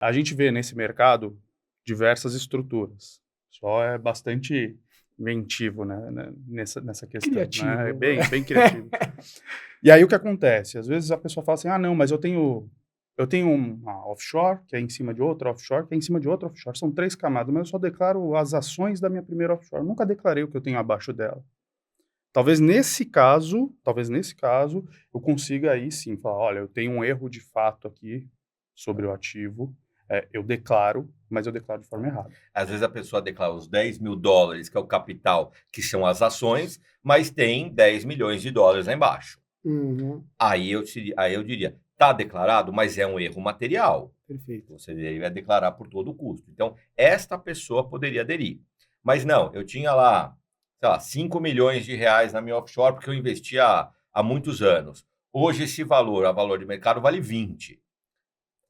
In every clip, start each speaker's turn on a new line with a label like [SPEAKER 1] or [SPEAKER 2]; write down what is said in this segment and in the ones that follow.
[SPEAKER 1] A gente vê nesse mercado diversas estruturas. Só é bastante inventivo, né, nessa questão, né? É
[SPEAKER 2] Criativo.
[SPEAKER 1] bem criativo. E aí o que acontece? Às vezes a pessoa fala assim, ah, não, mas eu tenho uma offshore, que é em cima de outra offshore, que é em cima de outra offshore. São 3 camadas, mas eu só declaro as ações da minha primeira offshore. Nunca declarei o que eu tenho abaixo dela. Talvez nesse caso, eu consiga aí sim falar, olha, eu tenho um erro de fato aqui sobre o ativo, eu declaro, mas eu declaro de forma errada.
[SPEAKER 3] Às vezes a pessoa declara os US$ 10.000, que é o capital, que são as ações, mas tem US$ 10 milhões lá embaixo.
[SPEAKER 2] Uhum,
[SPEAKER 3] Aí eu diria, está declarado, mas é um erro material.
[SPEAKER 2] perfeito.
[SPEAKER 3] Você deveria declarar por todo o custo. Então, esta pessoa poderia aderir. Mas não, eu tinha lá, sei lá, R$ 5 milhões na minha offshore, porque eu investia há muitos anos. Hoje esse valor, a valor de mercado, vale 20.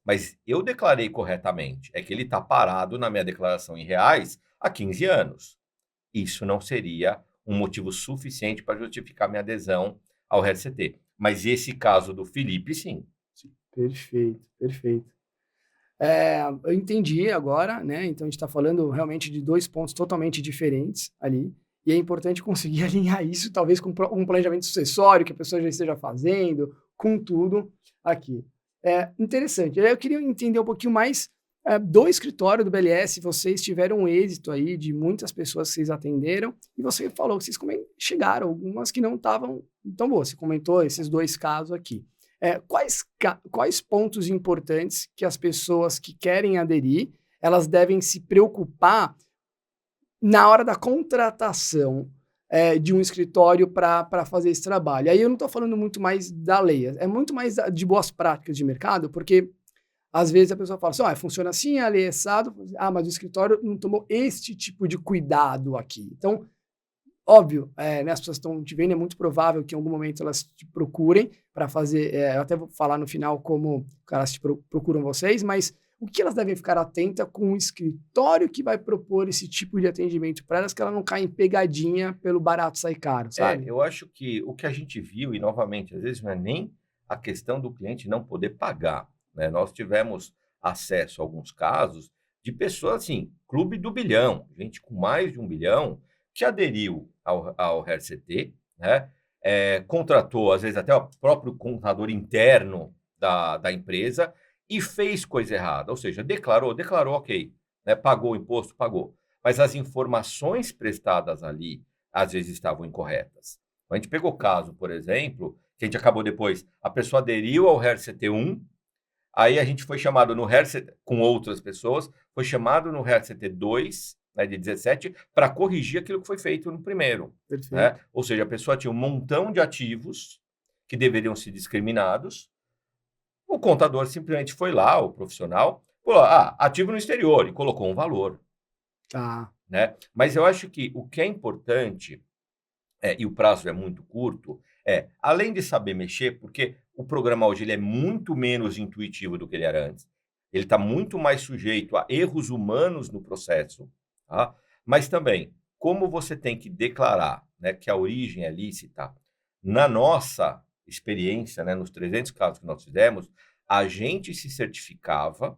[SPEAKER 3] Mas eu declarei corretamente. É que ele está parado na minha declaração em reais há 15 anos. Isso não seria um motivo suficiente para justificar minha adesão ao RCT. Mas esse caso do Felipe, sim.
[SPEAKER 2] Perfeito, perfeito. Eu entendi agora, né? Então a gente está falando realmente de 2 pontos totalmente diferentes ali. E é importante conseguir alinhar isso, talvez com um planejamento sucessório que a pessoa já esteja fazendo, com tudo aqui. Interessante. Eu queria entender um pouquinho mais do escritório do BLS. Vocês tiveram um êxito aí de muitas pessoas que vocês atenderam, e você falou que vocês chegaram, algumas que não estavam tão boas. Você comentou esses 2 casos aqui. Quais pontos importantes que as pessoas que querem aderir, elas devem se preocupar na hora da contratação de um escritório para fazer esse trabalho? Aí eu não estou falando muito mais da lei, é muito mais de boas práticas de mercado, porque às vezes a pessoa fala assim, funciona assim, a lei é assado, mas o escritório não tomou este tipo de cuidado aqui. Então, óbvio, né, as pessoas estão te vendo, é muito provável que em algum momento elas te procurem para fazer, eu até vou falar no final como elas procuram vocês, mas o que elas devem ficar atentas com o escritório que vai propor esse tipo de atendimento para elas, que ela não caia em pegadinha pelo barato sair caro, sabe?
[SPEAKER 3] Eu acho que o que a gente viu, e novamente, às vezes não é nem a questão do cliente não poder pagar, né? Nós tivemos acesso a alguns casos de pessoas assim, clube do bilhão, gente com mais de 1 bilhão, que aderiu ao RCT, né? Contratou, às vezes, até o próprio contador interno da empresa e fez coisa errada, ou seja, declarou, ok, né? Pagou o imposto, pagou. Mas as informações prestadas ali, às vezes estavam incorretas. A gente pegou o caso, por exemplo, que a gente acabou depois, a pessoa aderiu ao RCT1, aí a gente foi chamado no RCT, com outras pessoas, foi chamado no RCT2, né, de 17, para corrigir aquilo que foi feito no primeiro. Né? Ou seja, a pessoa tinha um montão de ativos que deveriam ser discriminados, o contador simplesmente foi lá, o profissional, falou, ativo no exterior, e colocou um valor. Né? Mas eu acho que o que é importante, e o prazo é muito curto, além de saber mexer, porque o programa hoje ele é muito menos intuitivo do que ele era antes, ele está muito mais sujeito a erros humanos no processo, tá? Mas também, como você tem que declarar, né, que a origem é lícita, na nossa experiência, né, nos 300 casos que nós fizemos, a gente se certificava,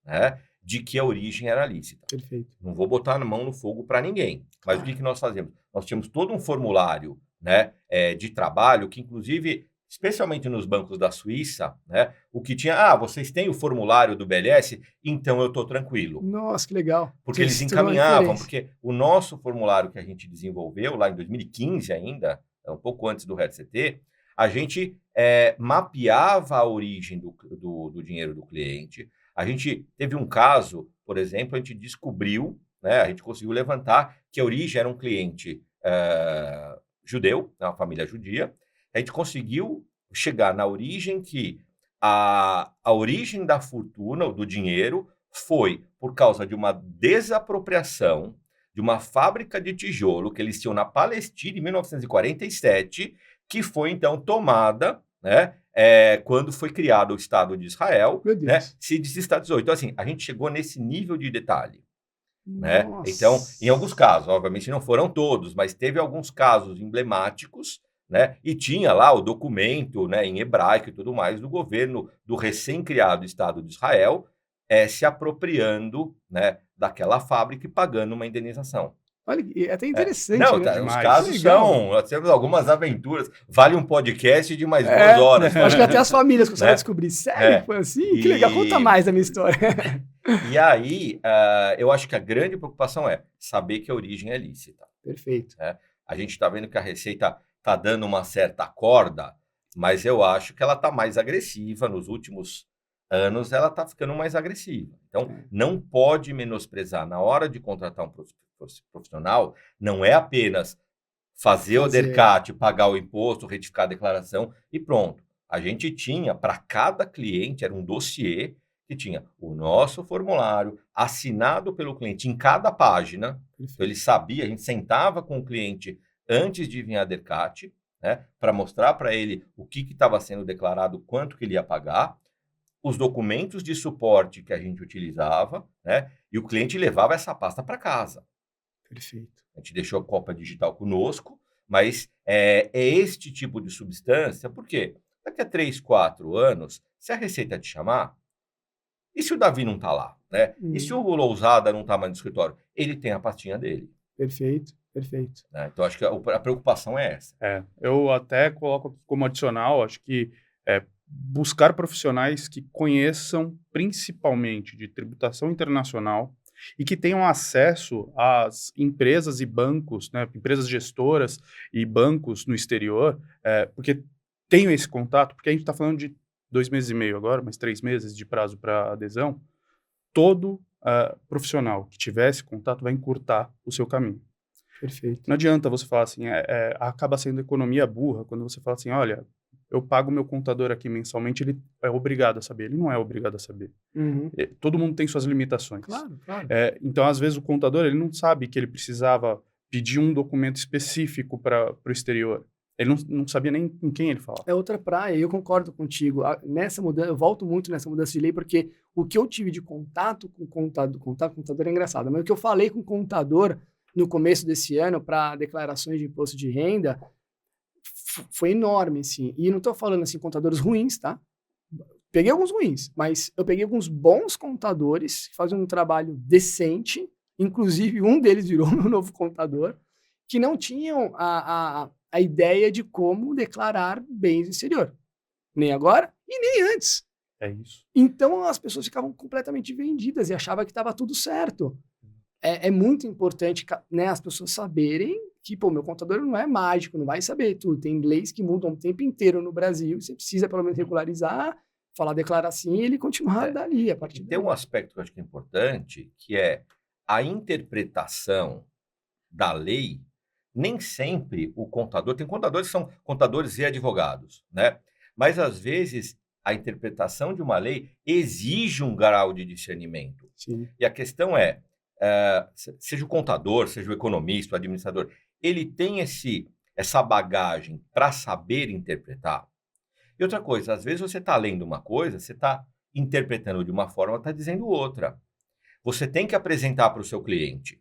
[SPEAKER 3] né, de que a origem era lícita.
[SPEAKER 2] Perfeito.
[SPEAKER 3] Não vou botar a mão no fogo para ninguém. Mas o que nós fazemos? Nós tínhamos todo um formulário, né, de trabalho, que inclusive, especialmente nos bancos da Suíça, né, o que tinha, vocês têm o formulário do BLS, então eu estou tranquilo.
[SPEAKER 2] Nossa, que legal.
[SPEAKER 3] Porque eles encaminhavam, porque o nosso formulário que a gente desenvolveu lá em 2015 ainda, um pouco antes do RCT, a gente mapeava a origem do dinheiro do cliente. A gente teve um caso, por exemplo, a gente descobriu, né, a gente conseguiu levantar que a origem era um cliente judeu, uma família judia. A gente conseguiu chegar na origem que a origem da fortuna, ou do dinheiro, foi por causa de uma desapropriação de uma fábrica de tijolo que eles tinham na Palestina em 1947, que foi então tomada, né, quando foi criado o Estado de Israel, né, se desestatizou. Então, assim, a gente chegou nesse nível de detalhe. Né? Então, em alguns casos, obviamente não foram todos, mas teve alguns casos emblemáticos, né? E tinha lá o documento, né, em hebraico e tudo mais, do governo do recém-criado Estado de Israel, se apropriando, né, daquela fábrica e pagando uma indenização.
[SPEAKER 2] Olha, é até interessante,
[SPEAKER 3] Não,
[SPEAKER 2] né?
[SPEAKER 3] os
[SPEAKER 1] Demais.
[SPEAKER 3] casos nós temos algumas aventuras. Vale um podcast de mais 2
[SPEAKER 2] É,
[SPEAKER 3] horas.
[SPEAKER 2] acho que até as famílias começaram
[SPEAKER 3] Né?
[SPEAKER 2] a descobrir. Sério? Foi assim? Que
[SPEAKER 3] E-
[SPEAKER 2] legal. Conta mais da minha história.
[SPEAKER 3] E aí, eu acho que a grande preocupação é saber que a origem é lícita.
[SPEAKER 2] Perfeito.
[SPEAKER 3] A gente está vendo que a Receita está dando uma certa corda, mas eu acho que ela está mais agressiva. Nos últimos anos, ela está ficando mais agressiva. Então, não pode menosprezar. Na hora de contratar um profissional, não é apenas fazer o DERCAT, pagar o imposto, retificar a declaração e pronto. A gente tinha, para cada cliente, era um dossiê que tinha o nosso formulário assinado pelo cliente em cada página. Então, ele sabia, a gente sentava com o cliente antes de vir a DERCAT, né, para mostrar para ele o que estava sendo declarado, quanto que ele ia pagar, os documentos de suporte que a gente utilizava, né, e o cliente levava essa pasta para casa.
[SPEAKER 2] Perfeito.
[SPEAKER 3] A gente deixou a cópia digital conosco, mas é este tipo de substância, por quê? Daqui a 3, 4 anos, se a Receita te chamar, e se o Davi não está lá, né? E se o Lousada não está mais no escritório? Ele tem a pastinha dele.
[SPEAKER 2] Perfeito, perfeito.
[SPEAKER 3] Né? Então, acho que a preocupação é essa.
[SPEAKER 1] Eu até coloco como adicional, acho que buscar profissionais que conheçam principalmente de tributação internacional e que tenham acesso às empresas e bancos, né, empresas gestoras e bancos no exterior, porque tenham esse contato, porque a gente está falando de 2 meses e meio agora, mas 3 meses de prazo para adesão. Todo profissional que tiver esse contato vai encurtar o seu caminho.
[SPEAKER 2] Perfeito.
[SPEAKER 1] Não adianta você falar assim, acaba sendo economia burra, quando você fala assim, olha, eu pago meu contador aqui mensalmente, ele é obrigado a saber. Ele não é obrigado a saber. Todo mundo tem suas limitações.
[SPEAKER 2] Claro, claro.
[SPEAKER 1] Então, às vezes, o contador ele não sabe que ele precisava pedir um documento específico para o exterior. Ele não sabia nem com quem ele falava.
[SPEAKER 2] É outra praia, e eu concordo contigo. Nessa mudança, eu volto muito nessa mudança de lei, porque o que eu tive de contato com contador é engraçado, mas o que eu falei com o contador no começo desse ano para declarações de imposto de renda foi enorme, assim. E não estou falando, assim, contadores ruins, tá? Peguei alguns ruins, mas eu peguei alguns bons contadores que fazem um trabalho decente, inclusive um deles virou meu novo contador, que não tinham a ideia de como declarar bens no exterior. Nem agora e nem antes.
[SPEAKER 1] É isso.
[SPEAKER 2] Então, as pessoas ficavam completamente vendidas e achavam que estava tudo certo. É muito importante, né, as pessoas saberem que, pô, meu contador não é mágico, não vai saber tudo. Tem leis que mudam o tempo inteiro no Brasil, e você precisa pelo menos regularizar, falar, declarar assim, e ele continuar dali, a partir
[SPEAKER 3] Tem um aspecto que eu acho que é importante, que é a interpretação da lei. Nem sempre o contador... Tem contadores que são contadores e advogados, né? Mas, às vezes, a interpretação de uma lei exige um grau de discernimento.
[SPEAKER 2] Sim.
[SPEAKER 3] E a questão seja o contador, seja o economista, o administrador, ele tem essa bagagem para saber interpretar. E outra coisa, às vezes você está lendo uma coisa, você está interpretando de uma forma, está dizendo outra. Você tem que apresentar para o seu cliente.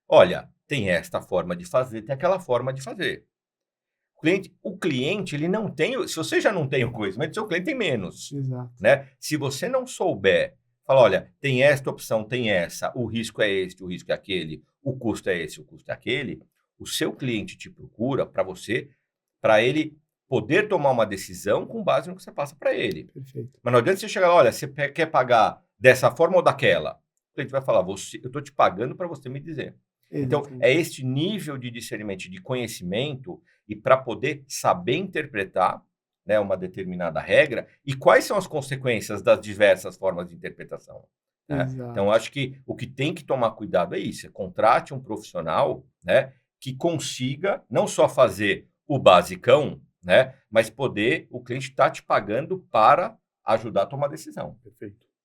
[SPEAKER 3] Olha, tem esta forma de fazer, tem aquela forma de fazer. O cliente, ele não tem... Se você já não tem o conhecimento, seu cliente tem menos.
[SPEAKER 2] Exato.
[SPEAKER 3] Né? Se você não souber, fala, olha, tem esta opção, tem essa, o risco é este, o risco é aquele, o custo é esse, o custo é aquele, o seu cliente te procura para ele poder tomar uma decisão com base no que você passa para ele.
[SPEAKER 2] Perfeito.
[SPEAKER 3] Mas não adianta você chegar lá, olha, você quer pagar dessa forma ou daquela? O cliente vai falar, eu estou te pagando para você me dizer. Então, é este nível de discernimento, de conhecimento, e para poder saber interpretar, né, uma determinada regra, e quais são as consequências das diversas formas de interpretação. Né? Então, acho que o que tem que tomar cuidado é isso, contrate um profissional, né, que consiga não só fazer o basicão, né, mas o cliente está te pagando para ajudar a tomar decisão.
[SPEAKER 1] Perfeito.